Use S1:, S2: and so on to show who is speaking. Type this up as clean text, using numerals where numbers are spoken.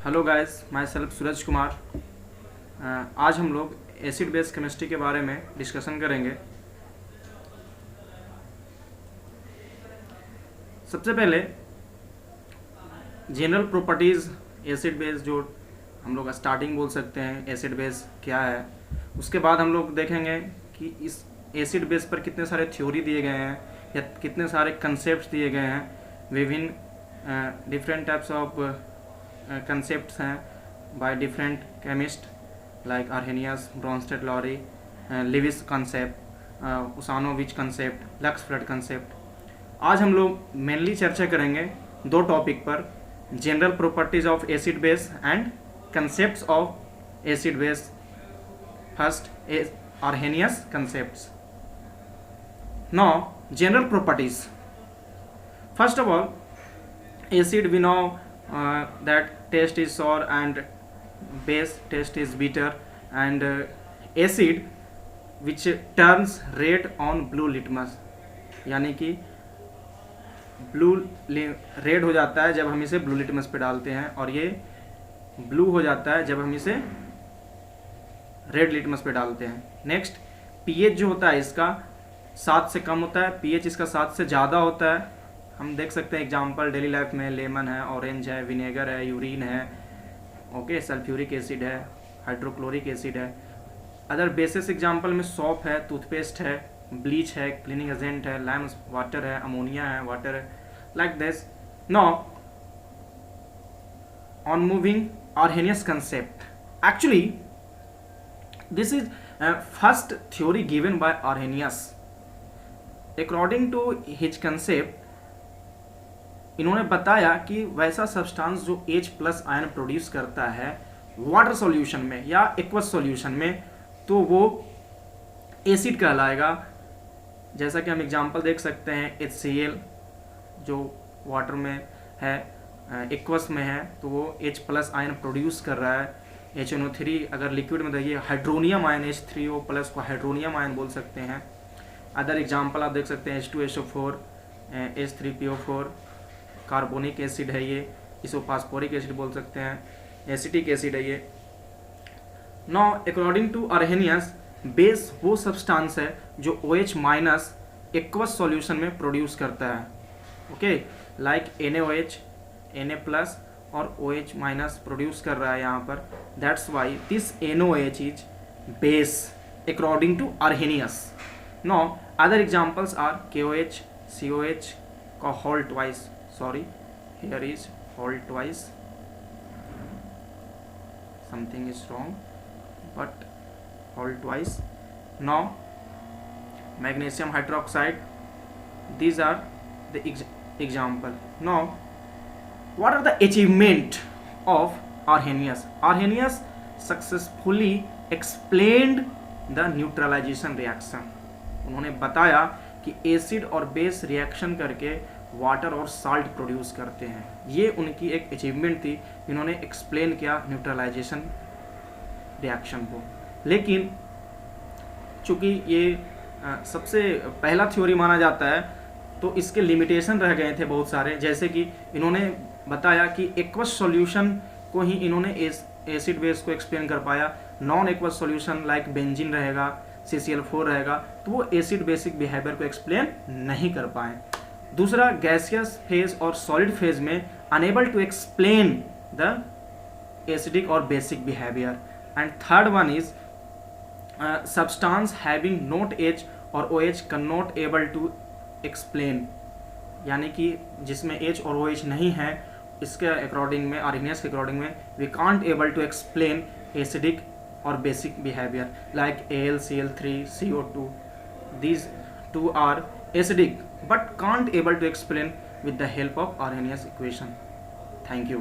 S1: Hello guys, my self Suraj Kumar. आज हम लोग एसिड बेस केमिस्ट्री के बारे में डिस्कशन करेंगे। सबसे पहले जनरल प्रॉपर्टीज़ एसिड बेस, जो हम लोग स्टार्टिंग बोल सकते हैं एसिड बेस क्या है। उसके बाद हम लोग देखेंगे कि इस एसिड बेस पर कितने सारे थ्योरी दिए गए हैं या कितने सारे कंसेप्ट दिए गए हैं। विभिन्न डिफरेंट टाइप्स ऑफ कंसेप्ट्स हैं by different chemist like Arrhenius, Bronsted, Lowry, Lewis concept, Usanovich concept, Lux Flood concept. आज हम लोग मेनली चर्चा करेंगे दो टॉपिक पर, general properties of acid base and concepts of acid base. First Arrhenius concepts. Now general properties. First of all, acid we know that taste is sour and base taste is bitter, and acid which turns red on blue litmus, यानी कि blue red हो जाता है जब हम इसे blue litmus पे डालते हैं, और ये ब्लू हो जाता है जब हम इसे रेड लिटमस पे डालते हैं। नेक्स्ट, पीएच जो होता है इसका 7 से कम होता है, पीएच इसका 7 से ज़्यादा होता है। हम देख सकते हैं एग्जांपल डेली लाइफ में, लेमन है, ऑरेंज है, विनेगर है, यूरिन है, ओके, सल्फ्यूरिक एसिड है, हाइड्रोक्लोरिक एसिड है। अदर बेसिस एग्जांपल में सॉप है, टूथपेस्ट है, ब्लीच है, क्लीनिंग एजेंट है, लाइम वाटर है, अमोनिया है, वाटर है, like this. Now on moving Arrhenius concept, actually this is first theory given by Arrhenius. According to his concept, इन्होंने बताया कि वैसा सब्सटेंस जो H+ आयन प्रोड्यूस करता है वाटर सॉल्यूशन में या एक्वस सॉल्यूशन में, तो वो एसिड कहलाएगा। जैसा कि हम एग्जांपल देख सकते हैं, HCl जो वाटर में है, एक्वस में है, तो वो H+ आयन प्रोड्यूस कर रहा है। HNO3 अगर लिक्विड में देखिए, हाइड्रोनियम आयन H3O+ को हाइड्रोनियम आयन बोल सकते हैं। अदर एग्जांपल आप देख सकते हैं, H2SO4, H3PO4 कार्बोनिक एसिड है, ये इसोफास्फोरिक एसिड बोल सकते हैं, एसिटिक एसिड है ये। Now according to Arrhenius, base वो सब्सटेंस है जो OH- एक्वस सॉल्यूशन में प्रोड्यूस करता है, ओके, लाइक NaOH, Na+ और OH- प्रोड्यूस कर रहा है यहाँ पर। That's why this NaOH is base according to Arrhenius. Now other examples are KOH, COH का whole twice, sorry, here is whole twice, something is wrong, but whole twice. Now magnesium hydroxide, these are the example. Now what are the achievement of Arrhenius? Arrhenius successfully explained the neutralization reaction. उन्होंने बताया कि acid और base reaction करके water और salt produce करते हैं। ये उनकी एक अचीवमेंट थी, इन्होंने एक्सप्लेन किया न्यूट्रलाइजेशन रिएक्शन को। लेकिन चूंकि ये सबसे पहला थ्योरी माना जाता है, तो इसके लिमिटेशन रह गए थे बहुत सारे। जैसे कि इन्होंने बताया कि एक्वस सॉल्यूशन को ही इन्होंने एसिड बेस को एक्सप्लेन कर पाया। Non aqueous solution like benzene रहेगा, CCl4 रहेगा, तो वो एसिड बेसिक बिहेवियर को एक्सप्लेन नहीं कर पाए। दूसरा, गैसियस फेज और सॉलिड फेज में unable to explain the acidic और basic behaviour. And third one is substance having not H और OH can not able to explain, यानी कि जिसमें H और OH नहीं है, इसके अकॉर्डिंग में, आर्हेनियस के अकॉर्डिंग में, we can't able to explain acidic और basic behaviour like AlCl3, CO2. These two are acidic but can't able to explain with the help of Arrhenius equation. Thank you.